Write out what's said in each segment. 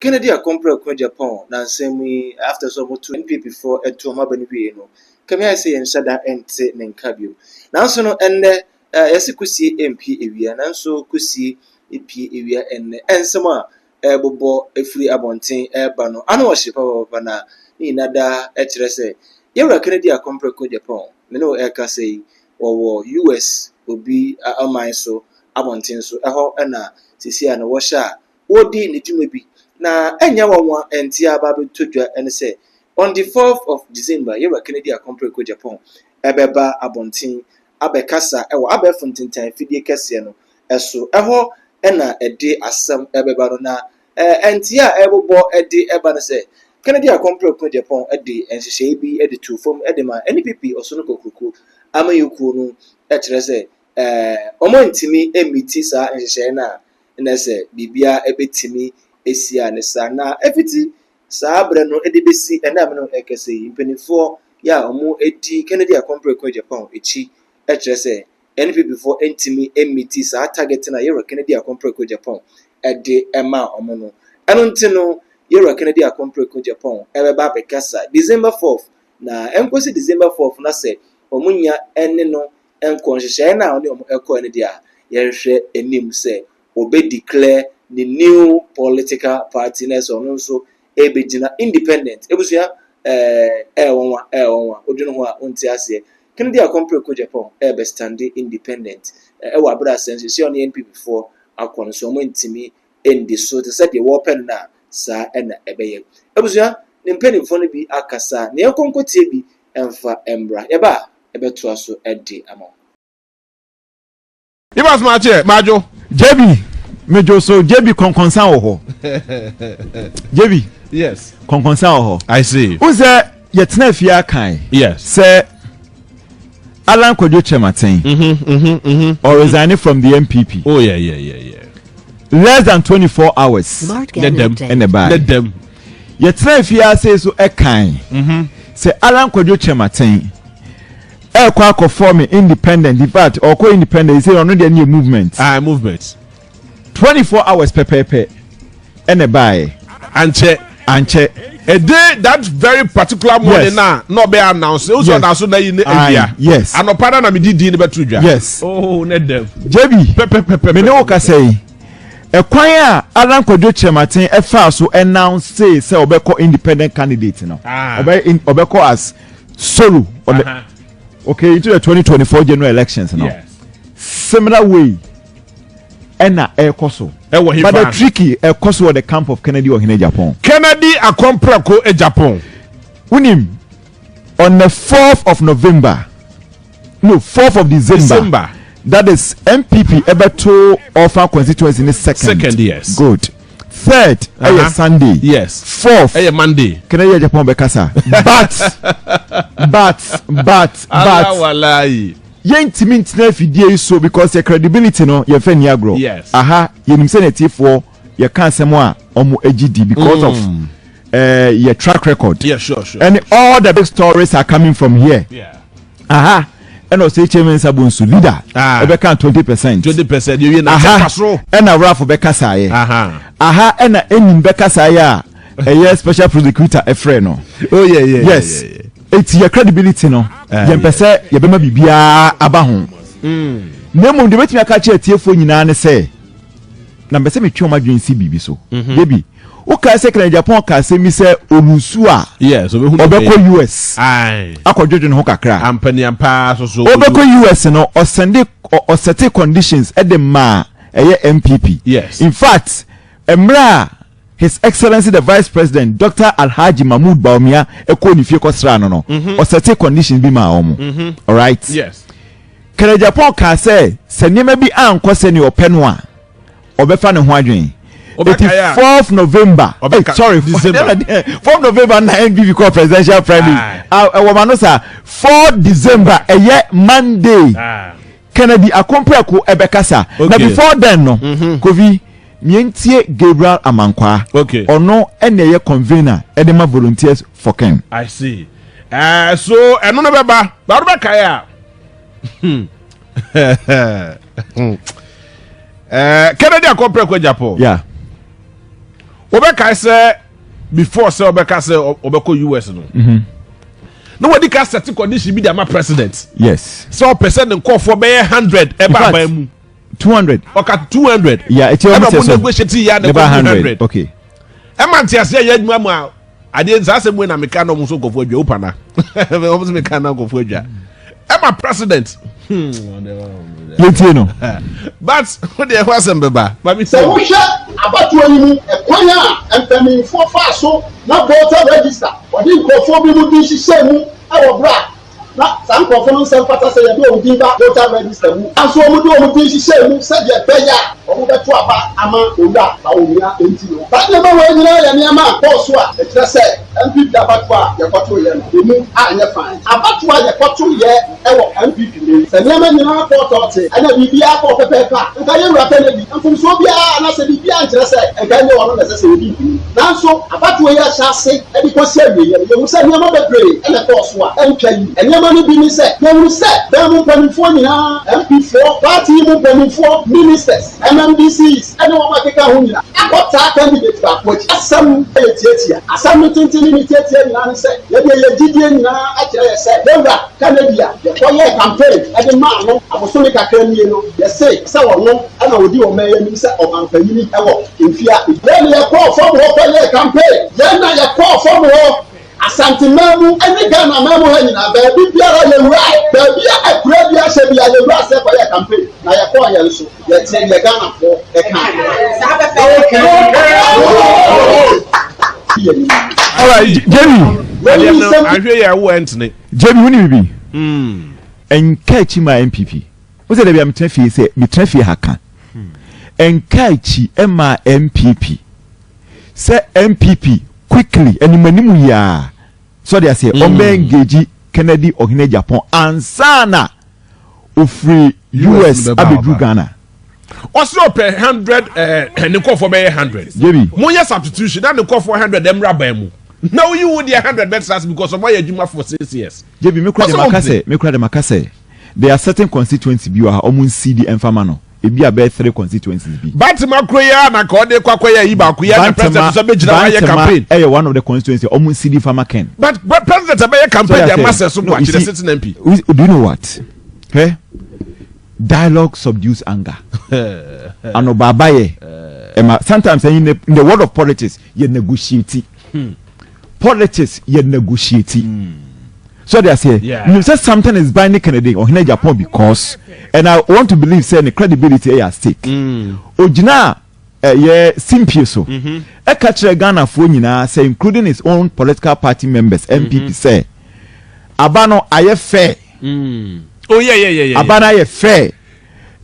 Kennedy a compare ko Japan na nsemi after so much NPP for eto ma bani bi no kame I say enshada ente ne nkabio nanso no enne yesi kusie MP ewia nanso kusie EP ewia enne ensem a bobo efiri abonten eba no ana wo hyepa baba na ni nada ekire se yewra Kennedy a compare ko Japan me no e ka say wo US obi aman so abonten so eho na sisi na wo sha wodi ne dwuma bi na enya wonwa entia ba betodwa ene se on the 4th of December yewa Kennedy a compare ko Japan ebeba abonten abekasa ewo abefontentan fidie kese no eso eho ena ede asem ebeba no na entia ebobo ede eba no se Kennedy a compare ko Japan ede enhyehyɛ bi ede to form ede ma NPP osono kokuku amayuku no ekire se omo ntimi emiti sa enhyehyɛ na se bibia ebetimi esia ne sa na efiti sa abre no ede besi ena me no ekese impenifo ya omo edi Kennedy a compare ko Japan echi ekire se NPP before entimi emiti sa target na yero Kennedy a compare ko Japan ede ema omo no eno ntino yero Kennedy a compare ko Japan ebeba bekasa December 4th na enkosi December 4th na se omunya ene no enko nhyehyɛ na oni omo ekɔ ene dia yehwɛ enim se obe declare the new political party na so no so ebegina independent ebusua wonwa odwene ho a onti ase Kennedy a compare ko Japan be stand independent wa abra sense si on NPP before akon so mo ntimi endi so te said the open na sa na ebeye ebusua ne mpanimfo no bi akasa ne enkonkotie bi emfa embra yeba ebeto aso edi amo Ibas majo JB Mejo so JB konkonsan oho. JB. Yes. Konkonsan oho. I see. Unse yetna fia kan. Yes. Say Alan Kwadwo Chematen. Or resigning from the MPP. Oh yeah. Less than 24 hours. Let them. In the bag. Let them. Yetna fia say so e kan. Say Alan Kwadwo Chematen. E kwa form independent. In fact, or co independent say on the new movement. Movement. 24 hours pepepe and a buy and check a day that very particular morning now no be announced also announce na in India yes and opada na me di be tudwa yes oh let them JB pepepe me no ka say e kwan a Alan Kwadwo Chematen e fa so announce say obeko independent candidate no obeko as solo okay into the 2024 general elections no yes. Similar way ena ekoso but the tricky ekoso the camp of Kennedy or Japan. Kennedy a compare ko Japan unim on the 4th of November no 4th of December that is MPP ebeto offer constituency in the second yes good third Sunday yes fourth Monday Kennedy Japan bekasa but wallahi yentimi ntena fidie so because your credibility no your fan agro yes yenim senative your can semwa omo agd because of your track record sure and all the big stories are coming from here and also chairman sabunsu leader ebeka 20% you na pasro and a raf bekasa ye and enim bekasa ya a special prosecutor efreno yes it's your credibility no yempese yebema bibia aba ho nemu de betimi aka che tiefo nyina ne se na mbese metwe ma dwen si bibi so bebi o ka se Ken Agyapong ka se mi se olusu a yes obeko US akodwodwo ne ho kakra ampani ampa so obeko US no o sete conditions e de ma MPP yes in fact emra His Excellency the Vice President Dr. Alhaji Mahmoud Baumia ekoni fie kosra no o certain conditions bi ma omo all right yes Ken Agyapong ka say se niema bi anko se ne openo a obefa ne ho adwen 4th November sorry December 4th November na NPP call presidential primary woman no sir 4 December Monday Kennedy akompre ko ebekasa na before then no Kofi mientie Gabriel Amankwa ono ene convener edema volunteers for Ken. I see so eno no beba ba do kaya Kennedy akompre ko Japan Obeka say before say Obeka say Obeko US no. No one can set condition be the president. Yes. So person and call for 100 eba 200. Okay, 200. Yeah, it's negotiate ya the 100. Okay. Emantia say ya adwuma I didn't say when I'm a can almost go for you pana. Almost me can go for you. I'm a president. But what the was beba. But me say we share about you a kwanya and family for fast so na voter register. But in go for me mu di shisemu our bra. Na some conference pata say you do give voter register mu. Aso mu do di shisemu say the beya. Omo beto aba ama owa ba onia enti no. Ba ne ba we nyina ya ne ma boss a e kire say MPP abato a ye kwato ye no. Emu anya fine. Abato a ye kwato ye e wo MPP ni. Se ne ma nyina kwato te. Ana bibia ko pepepa. Nka ye wura pe na bi. Mfum so bia na se bibia nkire say e ga ne wono na se bi. Nanso abato ye ahya se e di kwose awie ye. Ye wo se ne ma bebre e na boss a entwa yi. Ene ma no bi ni se. Ye wo se da mu panifo nyina MP4 party mu panifo ministers. MDCs anyone make a hunya. What candidate back which some tietia. Some tintin tietia and say, let me a Gideon actually said, Denver, Canada, the 4 year campaign, and the man, I was only a camino, they say, so no, and I will do a mayor minister of Ampany in fear. Then you call from what 4 year campaign, then I call from war. Asante memu any Ghana memu hanyina baby biara ye right baby a kura bia she bia ye right say for your campaign na ye call ye so ye tie ye Ghana for e kan all right Jamie I hear you went ne Jamie woni bibi enkachi ma MPP wo say da bia metrafie say metrafie haka enkachi ma MPP say MPP quickly animanimu ya so they say engage Kennedy Ohene Japan ansana ofri US abedu Ghana also per 100 and call for 100 JB monya substitution that the call for 100 them rabba mu now you would the 100 better because of why you do for 6 years JB me kura de makase there are certain constituencies bi wa omun CD enfama no ebi abe 3 constituencies bi Bantima Kroya na kode kwakwaya iba kuya president so be jina ya campaign one of the constituencies omun CD farmer Ken but president abe campaign their master so watch the sitting MP do you know what okay dialogue subdues anger and obabaye sometimes in the world of politics you negotiate politics you negotiate so they say you say something is binding Kennedy or Ohene Japan because and I want to believe say the credibility at stake ojina simpie so e ka kire Ghana fo nyina say including his own political party members MPP say abano aye fair oh yeah abano aye fair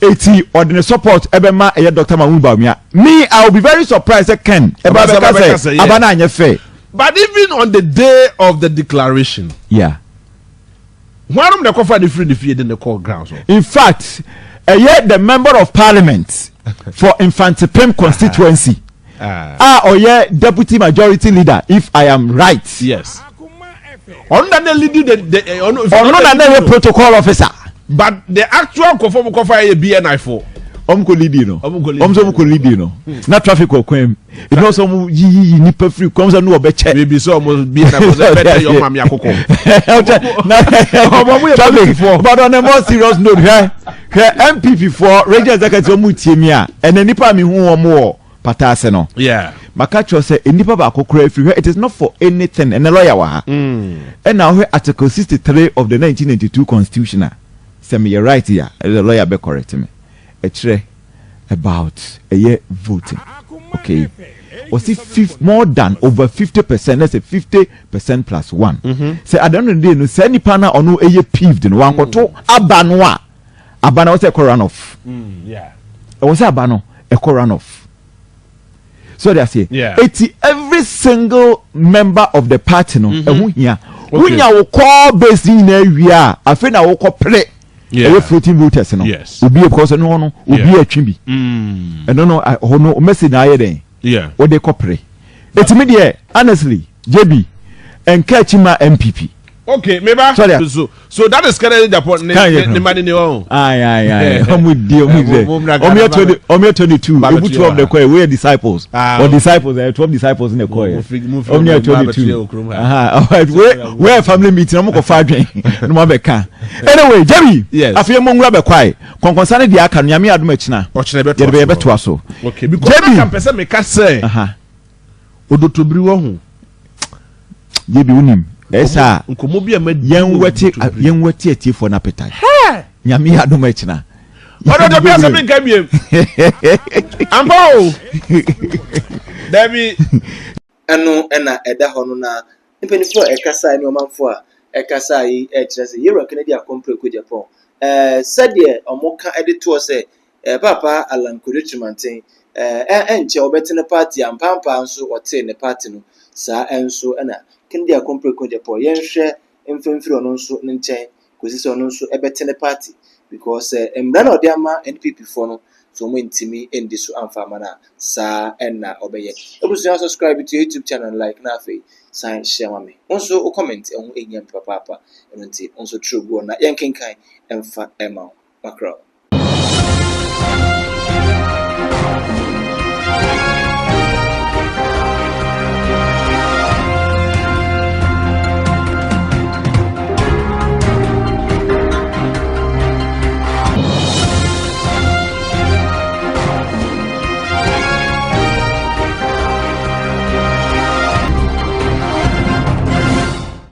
eti ordinary support ebema Dr. Mahmoud me I will be very surprised that Ken ebaba say abano aye fair but even on the day of the declaration why don't they cover the free defeat in the court grounds? In fact, the member of parliament for Infantipim constituency, deputy majority leader, if I am right. Yes. Under the leading the protocol officer. But the actual conform cover a BNI for. Omko lidi no. Na traffic ko kwem. It no so yi nipa free comes and no obeche. Maybe so almost be na better your mama akoko. But on a more serious note, MPP for regional executive omu tiemi a and nipa mi hu omo patase no. Yeah. Makacho say nipa ba akokora free. It is not for anything and a lawyer wa ha. And now Article 63 of the 1992 Constitution. Say me right here. The lawyer be correct me. About a year voting. Okay. Was it more than over 50%? Let's say 50% plus 1. Say I don't know no say any partner or no a year peeved in one to abanwa. Abana was a runoff. Yeah. It was abano a runoff. So they say every single member of the party no who will call based in area. I think I will call play. Yeah, floating voters no. Yes. Obi because no obi atwi bi. And no message na aye den. Yeah. What they copre. It's me there honestly JB and catch ma MPP. Okay, maybe so that is Ken Agyapong ne money ne on. Aye. Omia 22. The two of the choir we are disciples. Or disciples, 12 disciples in the choir. Omia 22. We are family meeting. I'm going to find no more beka. Anyway, Jerry. Yes. After you be quiet. Concern the aka nyame adom achina. You be beto aso. Okay, because I can person make say. Odotobri wo ho. Ye bi unim. Esa nkomo bi amadi yen wati atifo na petai nyame adom achina odo bi asem nka biem ampa o Dabi eno na eda ho no na mpanifo ekasa ni omanfo a ekasa yi kire se yero Ken Agyapong Japan sade omoka edito se papa Alan Kodechimanten enche obetene party ampampa nso wote ne party no sa enso na Ken Agyapong Japan yenhwe mfemfiri ono nso nchen kosi se ono nso ebetene party because emra na odiama NPP for no so mo ntimi endi so amfama na sa na obeye ebusu subscribe to YouTube channel like na afi sign share mame onso comment ehun enyam papa eno nti onso true go na yenkenkan emfa ema makro